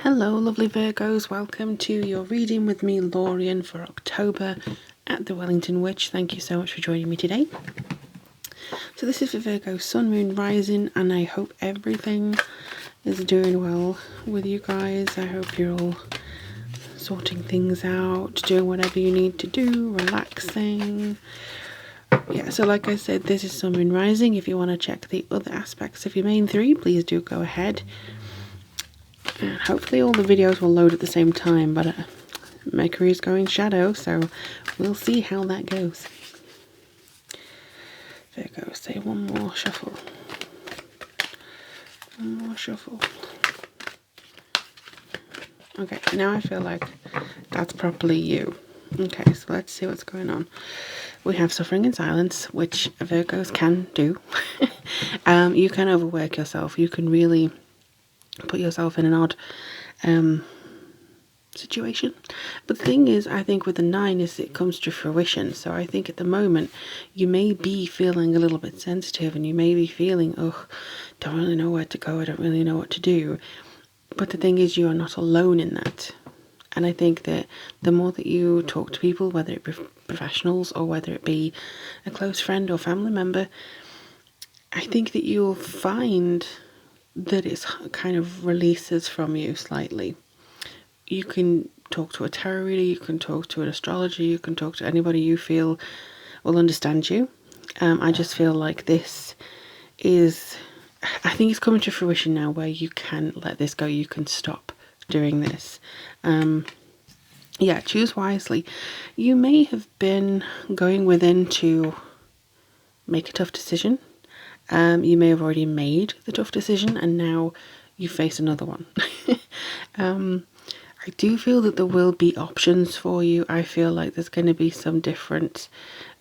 Hello lovely Virgos, welcome to your reading with me Lorien for October at the Wellington Witch. Thank you so much for joining me today. So this is for Virgo Sun, Moon, Rising, and I hope everything is doing well with you guys. I hope you're all sorting things out, doing whatever you need to do, relaxing. Yeah, so like I said, this is Sun, Moon, Rising. If you want to check the other aspects of your main three, please do go ahead. And hopefully all the videos will load at the same time, but Mercury is going shadow, so we'll see how that goes. Virgo, say one more shuffle. One more shuffle. Okay, now I feel like that's properly you. Okay, so let's see what's going on. We have suffering in silence, which Virgos can do. You can overwork yourself. You can really put yourself in an odd situation. But the thing is, I think with the 9 is it comes to fruition. So I think at the moment you may be feeling a little bit sensitive and you may be feeling, oh, don't really know where to go, I don't really know what to do. But the thing is, you are not alone in that. And I think that the more that you talk to people, whether it be professionals or whether it be a close friend or family member, I think that you'll find that it's kind of releases from you slightly. You can talk to a tarot reader, you can talk to an astrologer, you can talk to anybody you feel will understand you. I just feel like this is, I think it's coming to fruition now where you can let this go, you can stop doing this. Yeah, choose wisely. You may have been going within to make a tough decision. You may have already made the tough decision and now you face another one. I do feel that there will be options for you. I feel like there's going to be some different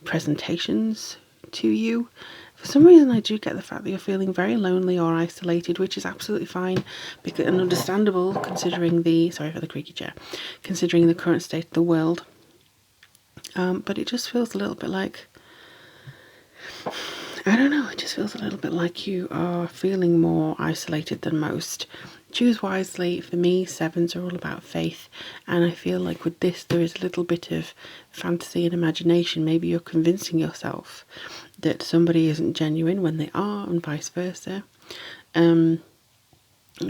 presentations to you. For some reason I do get the fact that you're feeling very lonely or isolated, which is absolutely fine and understandable considering the, sorry for the creaky chair, considering the current state of the world. But it just feels a little bit like, I don't know, it just feels a little bit like you are feeling more isolated than most. Choose wisely. For me, 7s are all about faith, and I feel like with this there is a little bit of fantasy and imagination. Maybe you're convincing yourself that somebody isn't genuine when they are, and vice versa. It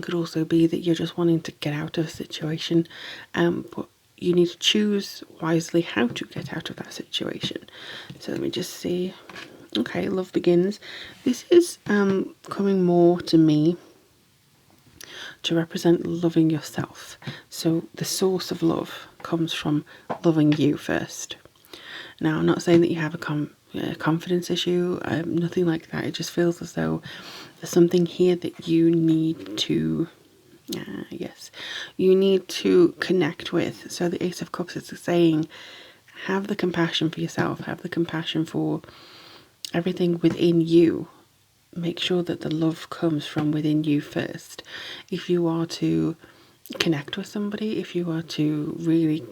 could also be that you're just wanting to get out of a situation, but you need to choose wisely how to get out of that situation. So let me just see. Okay, love begins. This is coming more to me to represent loving yourself. So the source of love comes from loving you first. Now, I'm not saying that you have a confidence issue, nothing like that. It just feels as though there's something here that you need to, yes, you need to connect with. So the Ace of Cups is saying, have the compassion for yourself, have the compassion for everything within you. Make sure that the love comes from within you first. If you are to connect with somebody, if you are to really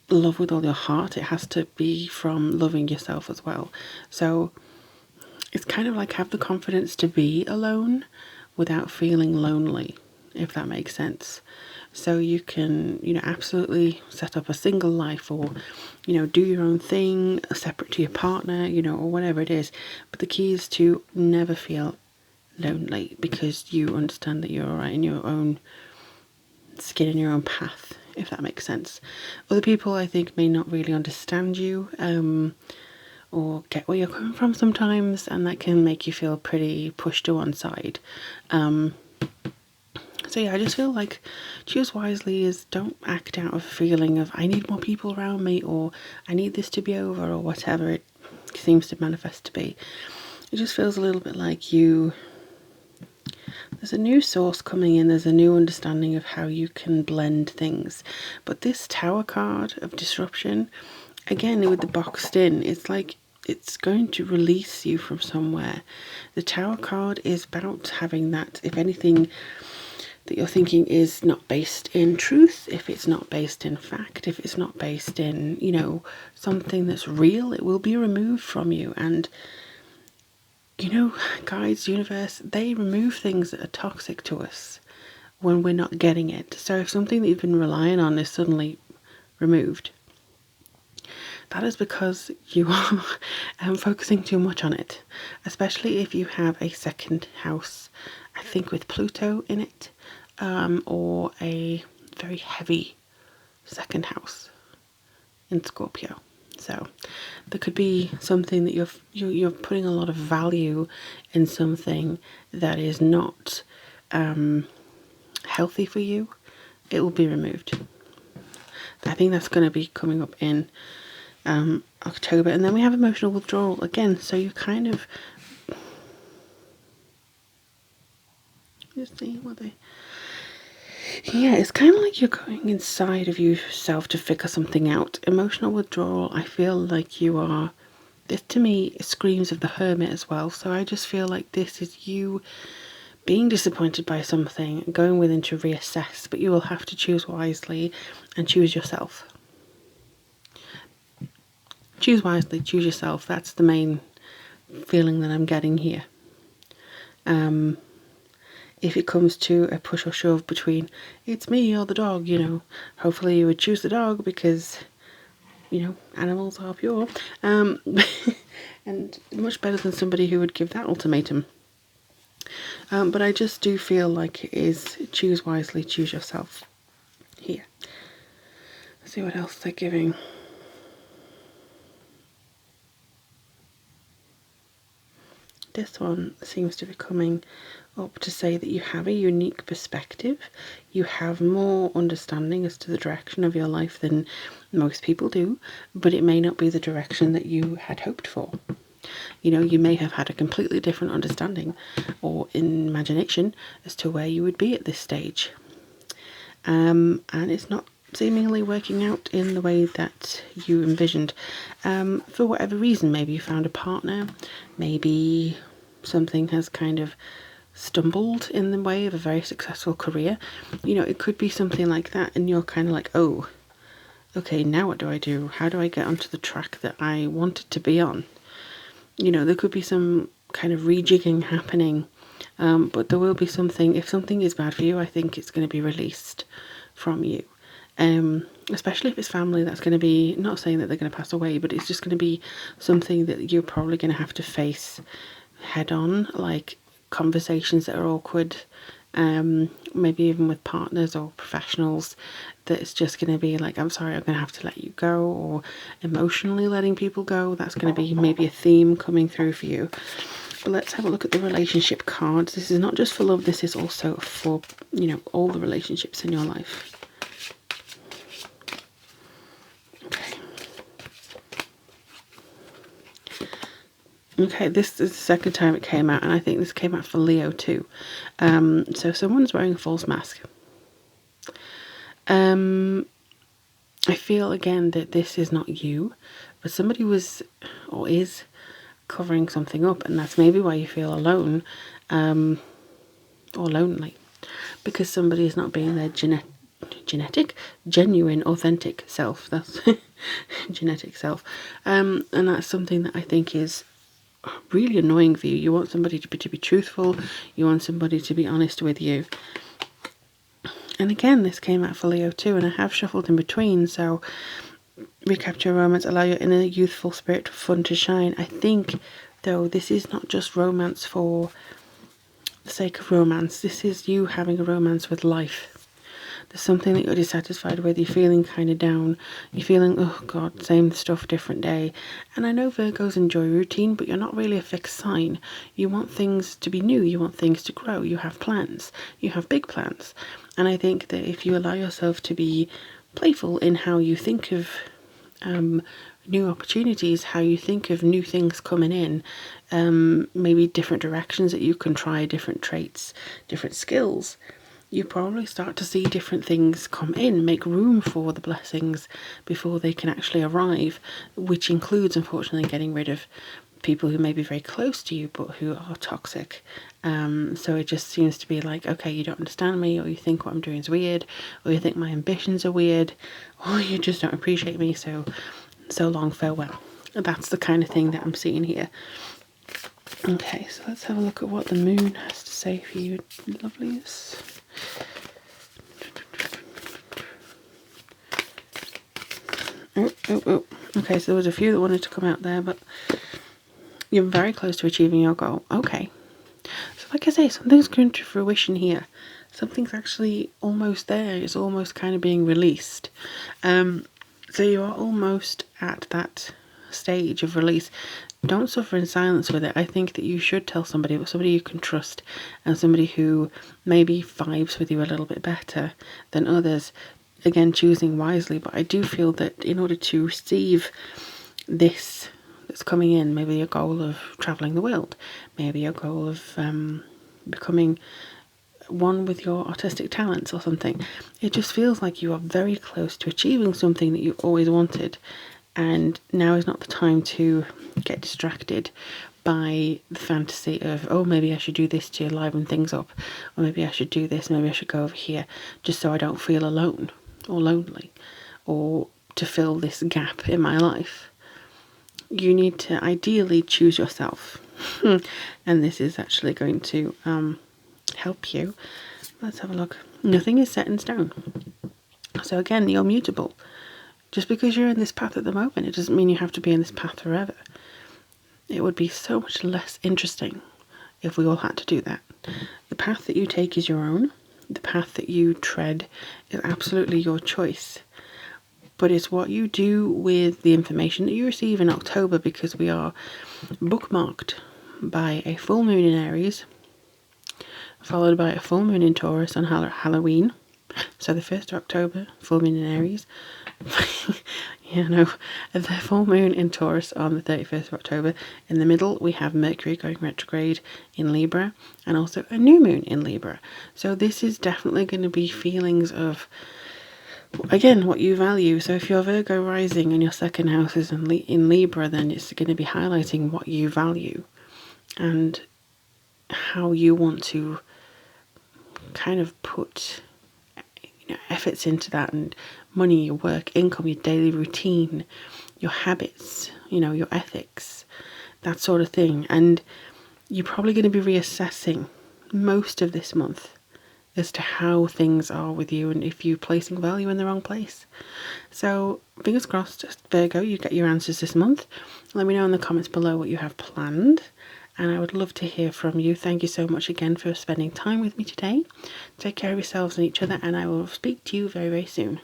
love with all your heart, it has to be from loving yourself as well. So it's kind of like have the confidence to be alone without feeling lonely, if that makes sense. So you can, absolutely set up a single life or, do your own thing, separate to your partner, or whatever it is. But the key is to never feel lonely because you understand that you're all right in your own skin, in your own path, if that makes sense. Other people, I think, may not really understand you or get where you're coming from sometimes, and that can make you feel pretty pushed to one side. So yeah, I just feel like choose wisely is don't act out of a feeling of I need more people around me or I need this to be over or whatever it seems to manifest to be. It just feels a little bit like there's a new source coming in, there's a new understanding of how you can blend things. But this Tower card of disruption, again with the boxed in, it's like it's going to release you from somewhere. The Tower card is about having that, if anything that you're thinking is not based in truth, if it's not based in fact, if it's not based in, something that's real, it will be removed from you. And, guides, universe, they remove things that are toxic to us. when we're not getting it. So if something that you've been relying on is suddenly removed, that is because you are focusing too much on it, especially if you have a second house, I think with Pluto in it, or a very heavy second house in Scorpio. So there could be something that you're putting a lot of value in, something that is not healthy for you. It will be removed. I think that's going to be coming up in October. And then we have emotional withdrawal again. So you kind of, just see what they, yeah, it's kind of like you're going inside of yourself to figure something out. Emotional withdrawal, I feel like you are, this to me screams of the hermit as well. So I just feel like this is you being disappointed by something, going within to reassess, but you will have to choose wisely and choose yourself. Choose wisely, choose yourself. That's the main feeling that I'm getting here. If it comes to a push or shove between it's me or the dog, you know, hopefully you would choose the dog because, you know, animals are pure. And much better than somebody who would give that ultimatum. But I just do feel like it is choose wisely, choose yourself here. Let's see what else they're giving. This one seems to be coming up to say that you have a unique perspective. You have more understanding as to the direction of your life than most people do, but it may not be the direction that you had hoped for. You know, you may have had a completely different understanding or imagination as to where you would be at this stage. And it's not seemingly working out in the way that you envisioned. For whatever reason, maybe you found a partner, maybe something has kind of stumbled in the way of a very successful career. You know, it could be something like that, and you're kind of like, oh, okay, now what do I do? How do I get onto the track that I wanted to be on? You know, there could be some kind of rejigging happening, but there will be something. If something is bad for you, I think it's going to be released from you. Especially if it's family, that's going to be, not saying that they're going to pass away, but it's just going to be something that you're probably going to have to face head on, like conversations that are awkward, maybe even with partners or professionals, that it's just going to be like, I'm sorry, I'm going to have to let you go, or emotionally letting people go. That's going to be maybe a theme coming through for you. But let's have a look at the relationship cards. This is not just for love, this is also for, you know, all the relationships in your life. Okay, this is the second time it came out, and I think this came out for Leo too. So someone's wearing a false mask. I feel again that this is not you, but somebody was or is covering something up, and that's maybe why you feel alone or lonely, because somebody is not being their genuine, authentic self. That's genetic self, and that's something that I think is really annoying for you. You want somebody to be truthful, you want somebody to be honest with you. And again, this came out for Leo too, and I have shuffled in between. So recapture romance, allow your inner youthful spirit fun to shine. I think though this is not just romance for the sake of romance. This is you having a romance with life. There's something that you're dissatisfied with, you're feeling kind of down, you're feeling, oh god, same stuff, different day. And I know Virgos enjoy routine, but you're not really a fixed sign. You want things to be new, you want things to grow, you have plans, you have big plans. And I think that if you allow yourself to be playful in how you think of new opportunities, how you think of new things coming in, maybe different directions that you can try, different traits, different skills, you probably start to see different things come in, make room for the blessings before they can actually arrive, which includes, unfortunately, getting rid of people who may be very close to you but who are toxic. So it just seems to be like, okay, you don't understand me, or you think what I'm doing is weird, or you think my ambitions are weird, or you just don't appreciate me, so long, farewell. That's the kind of thing that I'm seeing here. Okay, so let's have a look at what the moon has to say for you, lovelies. Oh. Okay, so there was a few that wanted to come out there, but you're very close to achieving your goal. Okay. So like I say, something's coming to fruition here. Something's actually almost there. It's almost kind of being released. So you are almost at that stage of release. Don't suffer in silence with it. I think that you should tell somebody, but somebody you can trust, and somebody who maybe vibes with you a little bit better than others. Again, choosing wisely, but I do feel that in order to receive this that's coming in, maybe a goal of travelling the world, maybe a goal of becoming one with your artistic talents or something, it just feels like you are very close to achieving something that you've always wanted, and now is not the time to get distracted by the fantasy of, oh, maybe I should do this to liven things up, or maybe I should do this, maybe I should go over here, just so I don't feel alone or lonely, or to fill this gap in my life. You need to ideally choose yourself. And this is actually going to help you. Let's have a look. Nothing is set in stone. So again, you're mutable. Just because you're in this path at the moment, it doesn't mean you have to be in this path forever. It would be so much less interesting if we all had to do that. The path that you take is your own. The path that you tread is absolutely your choice. But it's what you do with the information that you receive in October, because we are bookmarked by a full moon in Aries, followed by a full moon in Taurus on Halloween. So the 1st of October, full moon in Aries. The full moon in Taurus on the 31st of October. In the middle, we have Mercury going retrograde in Libra, and also a new moon in Libra. So this is definitely going to be feelings of, again, what you value. So if you're Virgo rising and your second house is in Libra, then it's going to be highlighting what you value and how you want to kind of put efforts into that, and money, your work, income, your daily routine, your habits, your ethics, that sort of thing. And you're probably going to be reassessing most of this month as to how things are with you and if you're placing value in the wrong place. So fingers crossed, Virgo, you get your answers this month. Let me know in the comments below what you have planned, and I would love to hear from you. Thank you so much again for spending time with me today. Take care of yourselves and each other, and I will speak to you very, very soon.